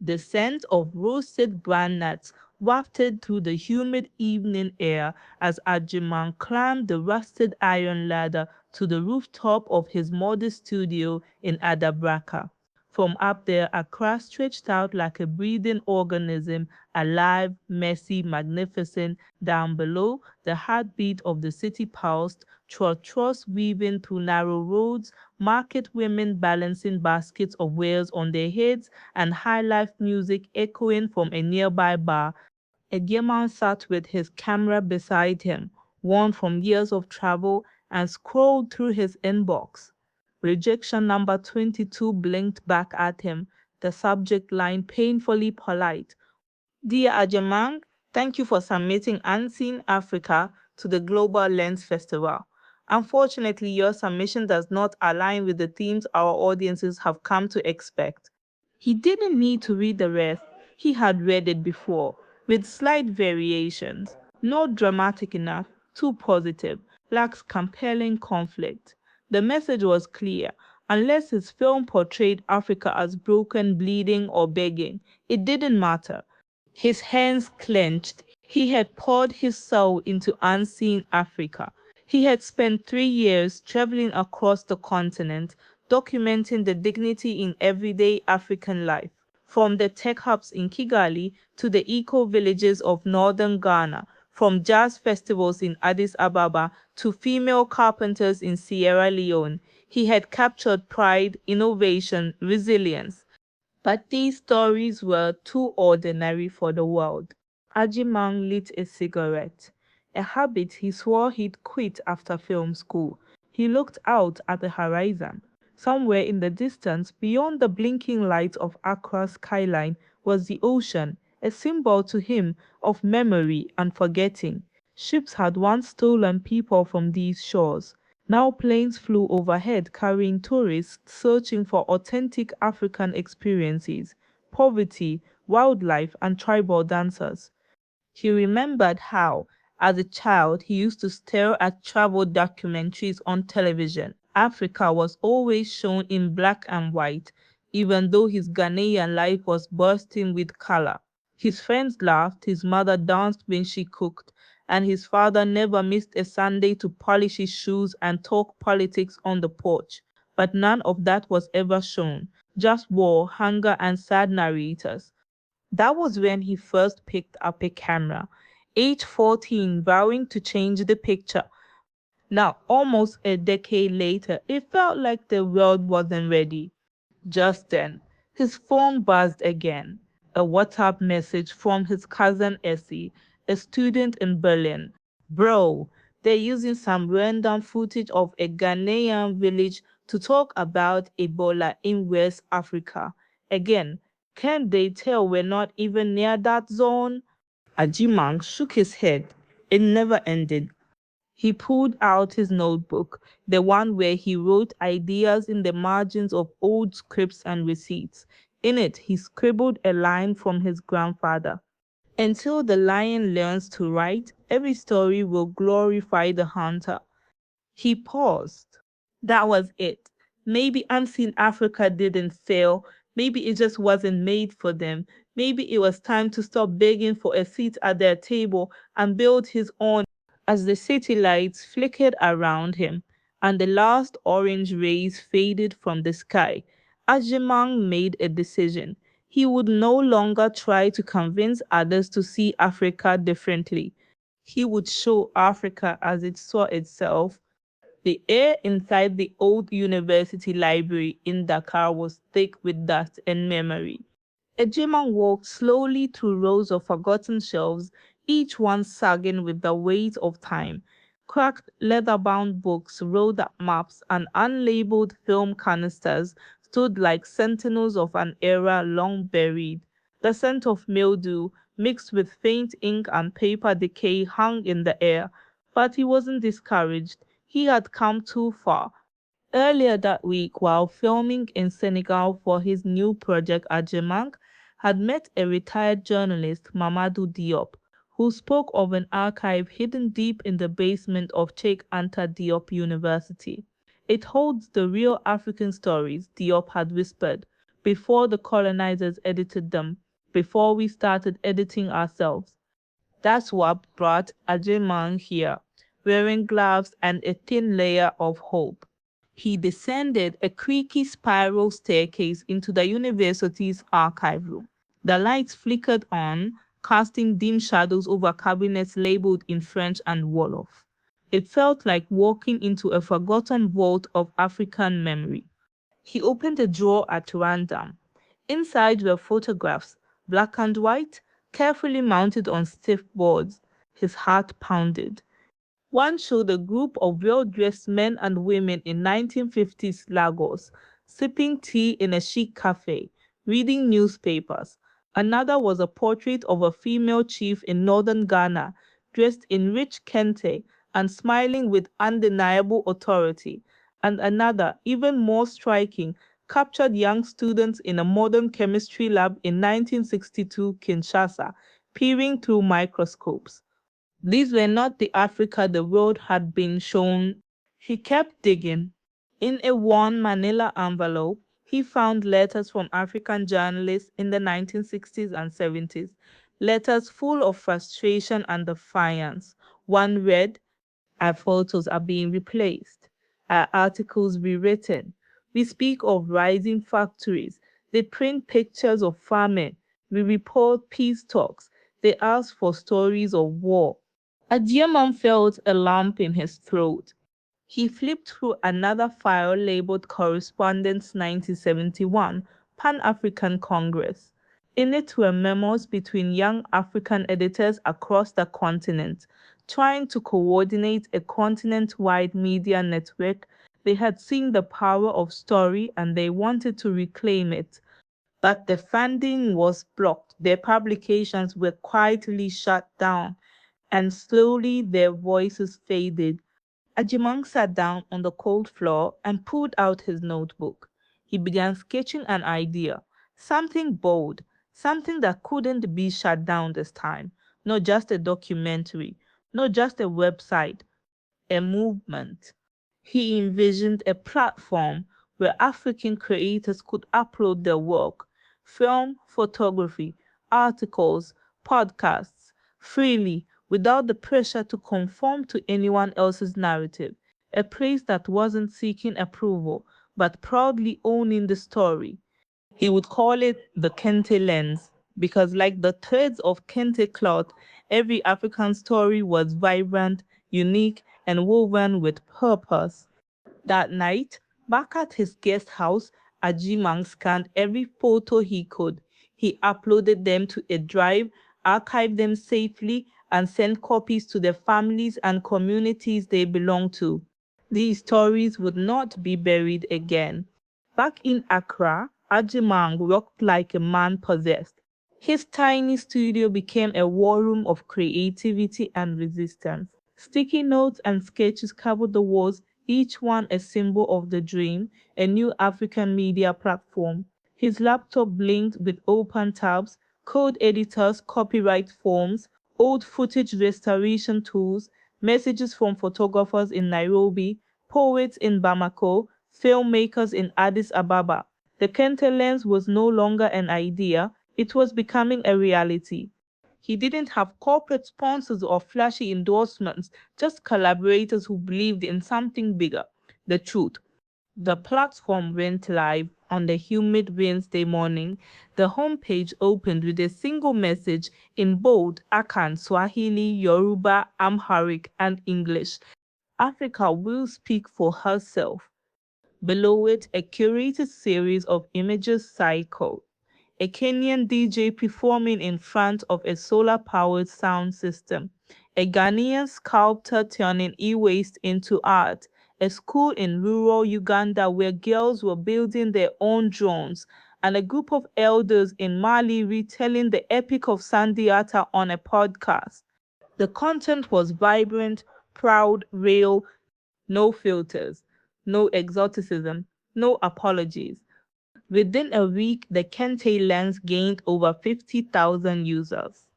The scent of roasted groundnuts wafted through the humid evening air as Adjeman climbed the rusted iron ladder to the rooftop of his modest studio in Adabraka. From up there, Accra stretched out like a breathing organism, alive, messy, magnificent. Down below, the heartbeat of the city pulsed, trotros weaving through narrow roads, market women balancing baskets of wares on their heads, and high-life music echoing from a nearby bar. Adjeman sat with his camera beside him, worn from years of travel, and scrolled through his inbox. Rejection number 22 blinked back at him, the subject line painfully polite. Dear Adjeman, thank you for submitting Unseen Africa to the Global Lens Festival. Unfortunately, your submission does not align with the themes our audiences have come to expect. He didn't need to read the rest. He had read it before, with slight variations. Not dramatic enough, too positive, lacks compelling conflict. The message was clear. Unless his film portrayed Africa as broken, bleeding, or begging, it didn't matter. His hands clenched. He had poured his soul into unseen Africa. He had spent 3 years traveling across the continent, documenting the dignity in everyday African life, from the tech hubs in Kigali to the eco villages of northern Ghana, from jazz festivals in Addis Ababa to female carpenters in Sierra Leone. He had captured pride, innovation, resilience. But these stories were too ordinary for the world. Adjeman lit a cigarette, a habit he swore he'd quit after film school. He looked out at the horizon. Somewhere in the distance, beyond the blinking lights of Accra's skyline, was the ocean, a symbol to him of memory and forgetting. Ships had once stolen people from these shores. Now planes flew overhead carrying tourists searching for authentic African experiences, poverty, wildlife, and tribal dancers. He remembered how, as a child, he used to stare at travel documentaries on television. Africa was always shown in black and white, even though his Ghanaian life was bursting with color. His friends laughed, his mother danced when she cooked, and his father never missed a Sunday to polish his shoes and talk politics on the porch. But none of that was ever shown, just war, hunger, and sad narrators. That was when he first picked up a camera, age 14, vowing to change the picture. Now, almost a decade later, it felt like the world wasn't ready. Just then, his phone buzzed again. A WhatsApp message from his cousin Essie, a student in Berlin. Bro, they're using some random footage of a Ghanaian village to talk about Ebola in West Africa. Again, can't they tell we're not even near that zone? Ajimang shook his head. It never ended. He pulled out his notebook, the one where he wrote ideas in the margins of old scripts and receipts. In it, he scribbled a line from his grandfather. Until the lion learns to write, every story will glorify the hunter. He paused. That was it. Maybe Unseen Africa didn't fail. Maybe it just wasn't made for them. Maybe it was time to stop begging for a seat at their table and build his own. As the city lights flickered around him and the last orange rays faded from the sky, Ajimang made a decision. He would no longer try to convince others to see Africa differently. He would show Africa as it saw itself. The air inside the old university library in Dakar was thick with dust and memory. Adjeman walked slowly through rows of forgotten shelves, each one sagging with the weight of time. Cracked leather-bound books, rolled up maps, and unlabeled film canisters stood like sentinels of an era long buried. The scent of mildew, mixed with faint ink and paper decay, hung in the air. But he wasn't discouraged. He had come too far. Earlier that week, while filming in Senegal for his new project Adjeman, had met a retired journalist, Mamadou Diop, who spoke of an archive hidden deep in the basement of Cheikh Anta Diop University. It holds the real African stories, Diop had whispered, before the colonizers edited them, before we started editing ourselves. That's what brought Adjeman here, wearing gloves and a thin layer of hope. He descended a creaky spiral staircase into the university's archive room. The lights flickered on, casting dim shadows over cabinets labeled in French and Wolof. It felt like walking into a forgotten vault of African memory. He opened a drawer at random. Inside were photographs, black and white, carefully mounted on stiff boards. His heart pounded. One showed a group of well-dressed men and women in 1950s Lagos, sipping tea in a chic cafe, reading newspapers. Another was a portrait of a female chief in northern Ghana, dressed in rich kente and smiling with undeniable authority. And another, even more striking, captured young students in a modern chemistry lab in 1962 Kinshasa, peering through microscopes. These were not the Africa the world had been shown. He kept digging. In a worn manila envelope, he found letters from African journalists in the 1960s and 70s, letters full of frustration and defiance. One read, "Our photos are being replaced, our articles rewritten. We speak of rising factories. They print pictures of famine. We report peace talks. They ask for stories of war." Adjeman felt a lump in his throat. He flipped through another file labeled Correspondence 1971, Pan-African Congress. In it were memos between young African editors across the continent, trying to coordinate a continent-wide media network. They had seen the power of story and they wanted to reclaim it. But the funding was blocked. Their publications were quietly shut down, and slowly their voices faded. Ajimang sat down on the cold floor and pulled out his notebook. He began sketching an idea, something bold, something that couldn't be shut down this time. Not just a documentary, not just a website, a movement. He envisioned a platform where African creators could upload their work, film, photography, articles, podcasts, freely without the pressure to conform to anyone else's narrative. A place that wasn't seeking approval, but proudly owning the story. He would call it the Kente lens because, like the threads of Kente cloth, every African story was vibrant, unique, and woven with purpose. That night, back at his guest house, Ajimang scanned every photo he could. He uploaded them to a drive, archived them safely, and sent copies to the families and communities they belonged to. These stories would not be buried again. Back in Accra, Adjeman worked like a man possessed. His tiny studio became a war room of creativity and resistance. Sticky notes and sketches covered the walls, each one a symbol of the dream, a new African media platform. His laptop blinked with open tabs, code editors, copyright forms, old footage restoration tools, messages from photographers in Nairobi, poets in Bamako, filmmakers in Addis Ababa. The Kente lens was no longer an idea, it was becoming a reality. He didn't have corporate sponsors or flashy endorsements, just collaborators who believed in something bigger, the truth. The platform went live on the humid Wednesday morning. The homepage opened with a single message in bold Akan, Swahili, Yoruba, Amharic, and English. Africa will speak for herself. Below it, a curated series of images cycled. A Kenyan DJ performing in front of a solar-powered sound system, a Ghanaian sculptor turning e-waste into art, a school in rural Uganda where girls were building their own drones, and a group of elders in Mali retelling the epic of Sandiata on a podcast. The content was vibrant, proud, real, no filters, no exoticism, no apologies. Within a week, the Kente lens gained over 50,000 users.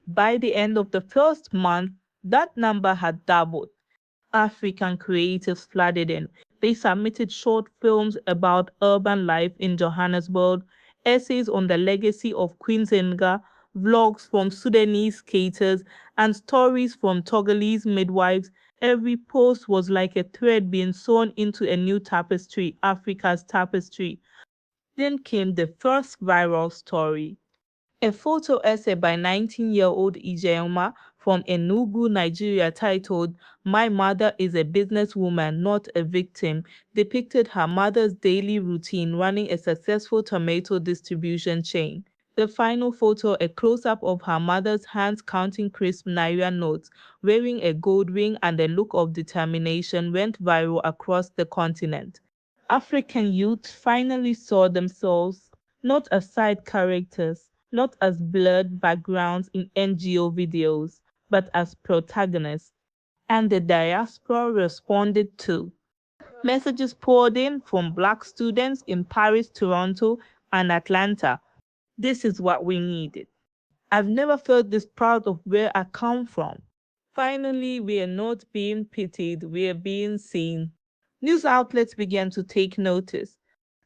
By the end of the first month, that number had doubled. African creatives flooded in. They submitted short films about urban life in Johannesburg, essays on the legacy of Queen Senga, vlogs from Sudanese skaters, and stories from Togolese midwives. Every post was like a thread being sewn into a new tapestry, Africa's tapestry. Then came the first viral story. A photo essay by 19-year-old Ijeoma from Enugu, Nigeria, titled "My Mother is a Businesswoman, Not a Victim," depicted her mother's daily routine running a successful tomato distribution chain. The final photo, a close-up of her mother's hands counting crisp Naira notes, wearing a gold ring and a look of determination, went viral across the continent. African youth finally saw themselves not as side characters, not as blurred backgrounds in NGO videos, but as protagonists. And the diaspora responded too. Messages poured in from Black students in Paris, Toronto, and Atlanta. This is what we needed. I've never felt this proud of where I come from. Finally, we are not being pitied, we are being seen. News outlets began to take notice.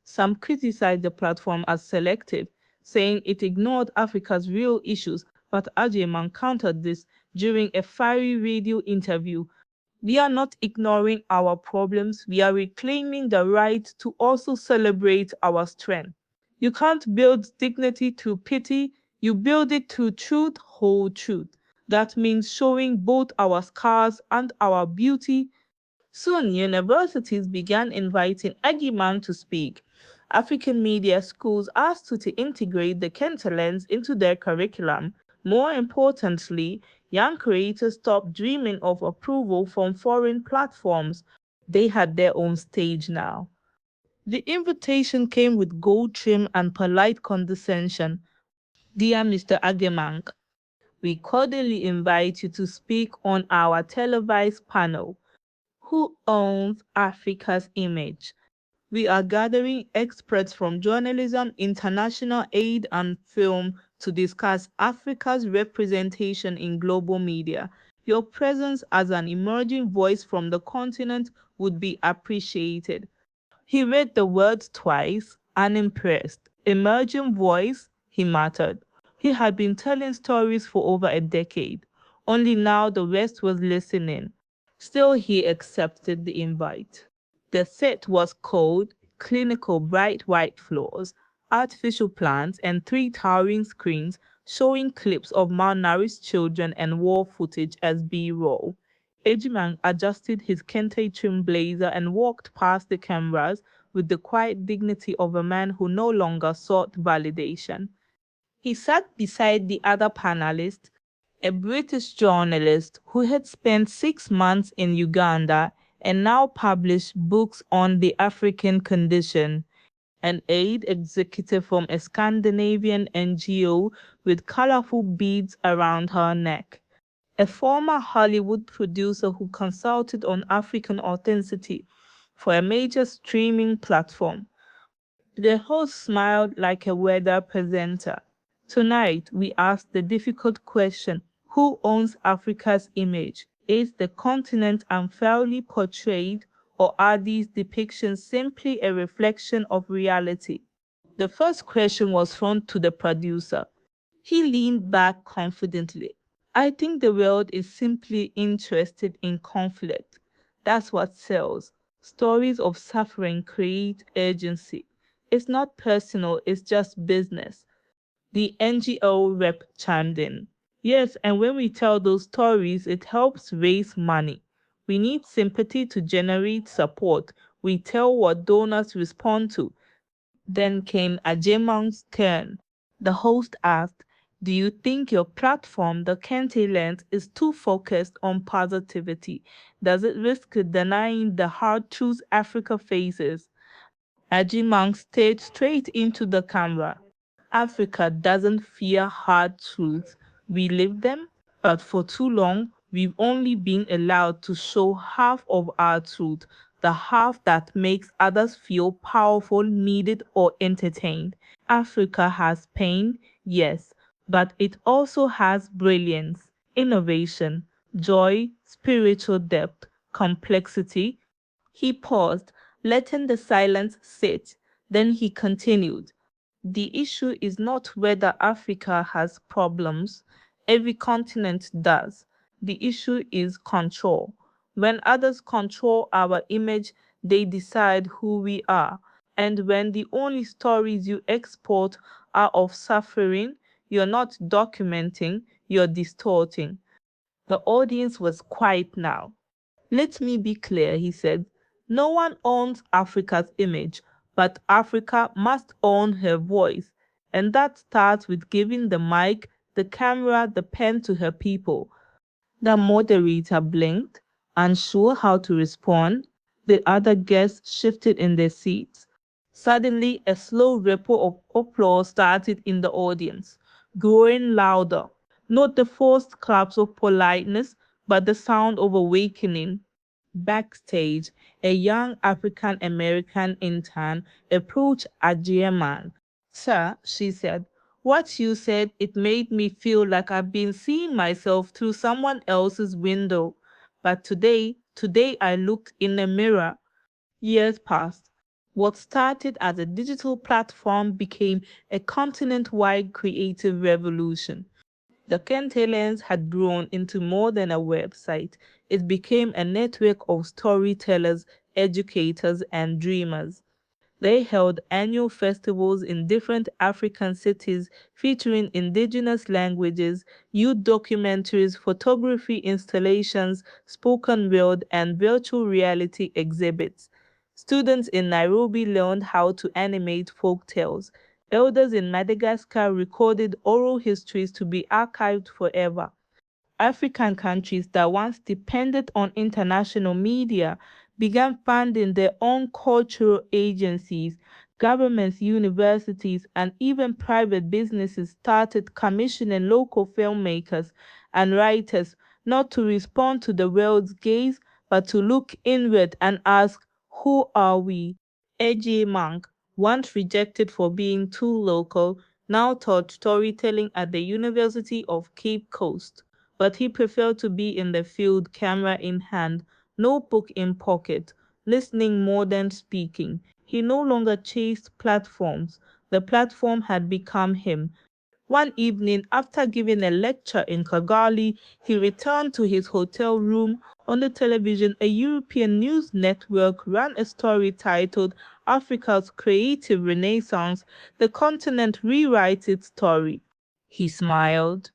Some criticized the platform as selective, saying it ignored Africa's real issues, but Adjeman countered this during a fiery radio interview. We are not ignoring our problems, we are reclaiming the right to also celebrate our strength. You can't build dignity through pity, you build it through truth, whole truth. That means showing both our scars and our beauty. Soon, universities began inviting Agiman to speak. African media schools asked to integrate the Kenta lens into their curriculum. More importantly, young creators stopped dreaming of approval from foreign platforms. They had their own stage now. The invitation came with gold trim and polite condescension. Dear Mr. Agemank, we cordially invite you to speak on our televised panel. Who owns Africa's image? We are gathering experts from journalism, international aid, and film to discuss Africa's representation in global media. Your presence as an emerging voice from the continent would be appreciated. He read the words twice, unimpressed. Emerging voice, he muttered. He had been telling stories for over a decade. Only now the West was listening. Still, he accepted the invite. The set was cold, clinical bright white floors, artificial plants, and three towering screens showing clips of malnourished children and war footage as B-roll. Adjeman adjusted his kente trim blazer and walked past the cameras with the quiet dignity of a man who no longer sought validation. He sat beside the other panelist, a British journalist who had spent 6 months in Uganda and now published books on the African condition, an aid executive from a Scandinavian NGO with colorful beads around her neck, a former Hollywood producer who consulted on African authenticity for a major streaming platform. The host smiled like a weather presenter. Tonight, we ask the difficult question: who owns Africa's image? Is the continent unfairly portrayed, or are these depictions simply a reflection of reality? The first question was thrown to the producer. He leaned back confidently. I think the world is simply interested in conflict. That's what sells. Stories of suffering create urgency. It's not personal, it's just business. The NGO rep chimed in. Yes, and when we tell those stories, it helps raise money. We need sympathy to generate support. We tell what donors respond to. Then came Adjeman's turn. The host asked, do you think your platform, the Kente Lens, is too focused on positivity? Does it risk denying the hard truths Africa faces? Adjeman stared straight into the camera. Africa doesn't fear hard truths. We live them, but for too long, we've only been allowed to show half of our truth, the half that makes others feel powerful, needed, or entertained. Africa has pain, yes, but it also has brilliance, innovation, joy, spiritual depth, complexity. He paused, letting the silence sit. Then he continued. The issue is not whether Africa has problems, every continent does. The issue is control. When others control our image, they decide who we are. And when the only stories you export are of suffering, you're not documenting, you're distorting. The audience was quiet now. Let me be clear, he said. No one owns Africa's image, but Africa must own her voice. And that starts with giving the mic, the camera, the pen to her people. The moderator blinked, unsure how to respond. The other guests shifted in their seats. Suddenly, a slow ripple of applause started in the audience, growing louder. Not the forced claps of politeness, but the sound of awakening. Backstage, a young African American intern approached Adjeman. Sir, she said, what you said, it made me feel like I've been seeing myself through someone else's window. But today I looked in a mirror. Years passed. What started as a digital platform became a continent-wide creative revolution. The Kente Lens had grown into more than a website. It became a network of storytellers, educators, and dreamers. They held annual festivals in different African cities featuring indigenous languages, youth documentaries, photography installations, spoken word, and virtual reality exhibits. Students in Nairobi learned how to animate folk tales. Elders in Madagascar recorded oral histories to be archived forever. African countries that once depended on international media began funding their own cultural agencies. Governments, universities, and even private businesses started commissioning local filmmakers and writers not to respond to the world's gaze, but to look inward and ask, who are we? A.J. Monk, once rejected for being too local, now taught storytelling at the University of Cape Coast, but he preferred to be in the field, camera in hand, notebook in pocket, listening more than speaking. He no longer chased platforms. The platform had become him. One evening, after giving a lecture in Kigali, he returned to his hotel room. On the television, a European news network ran a story titled Africa's Creative Renaissance. The continent rewrites its story. He smiled.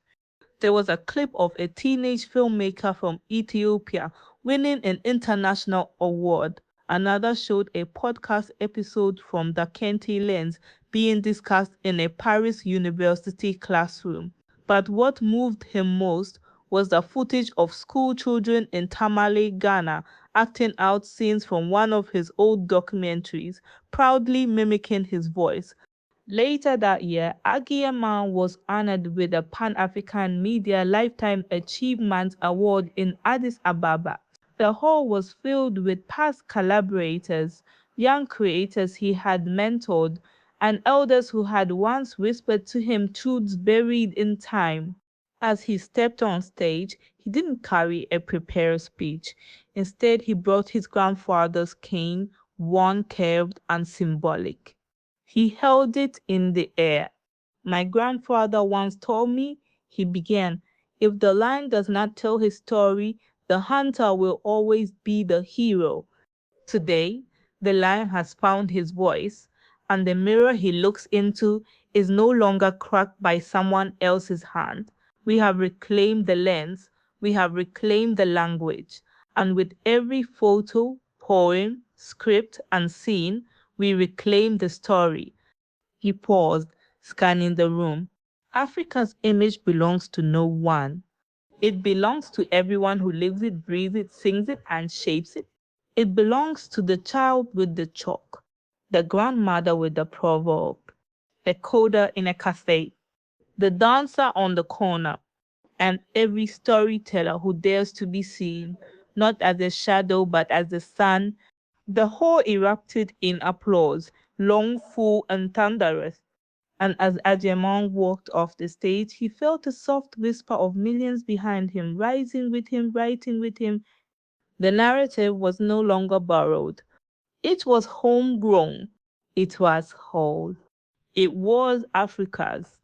There was a clip of a teenage filmmaker from Ethiopia winning an international award. Another showed a podcast episode from the Kenti Lens being discussed in a Paris university classroom. But what moved him most was the footage of school children in Tamale, Ghana, acting out scenes from one of his old documentaries, proudly mimicking his voice. Later that year, Adjeman was honored with the Pan-African Media Lifetime Achievement Award in Addis Ababa. The hall was filled with past collaborators, young creators he had mentored, and elders who had once whispered to him truths buried in time. As he stepped on stage, he didn't carry a prepared speech. Instead, he brought his grandfather's cane, worn, curved, and symbolic. He held it in the air. My grandfather once told me, he began, if the lion does not tell his story, the hunter will always be the hero. Today, the lion has found his voice, and the mirror he looks into is no longer cracked by someone else's hand. We have reclaimed the lens, we have reclaimed the language, and with every photo, poem, script, and scene, we reclaim the story. He paused, scanning the room. Africa's image belongs to no one. It belongs to everyone who lives it, breathes it, sings it, and shapes it. It belongs to the child with the chalk, the grandmother with the proverb, the coder in a cafe, the dancer on the corner, and every storyteller who dares to be seen, not as a shadow but as the sun. The hall erupted in applause, long, full, and thunderous. And as Adjeman walked off the stage, he felt a soft whisper of millions behind him, rising with him, writing with him. The narrative was no longer borrowed. It was homegrown. It was whole. It was Africa's.